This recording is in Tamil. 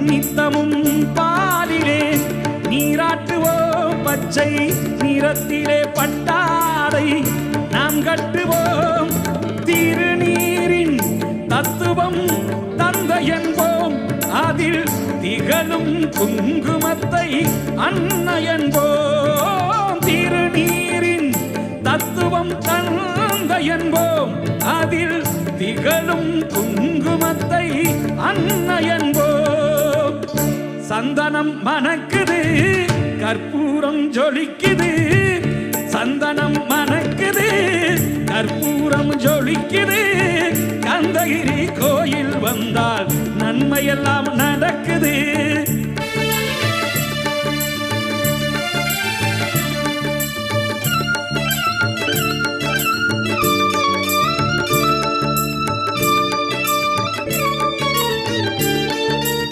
நித்தமும் பாலிலே நீராட்டுவோம் பச்சை நிறத்திலே பட்டாடை நாம் கட்டுவோம் திருநீரின் தத்துவம் தந்தை என்போம் அதில் திகழும் குங்குமத்தை அன்னை என்போம் திருநீரின் தத்துவம் தந்தை என்போம் அதில் திகழும் குங்குமத்தை அன்னை என்போம் சந்தனம் மணக்குது கற்பூரம் ஜொலிக்குது சந்தனம் மணக்குது கற்பூரம் ஜொலிக்குது கந்தகிரி கோயில் வந்தால் நன்மையெல்லாம் நடக்குது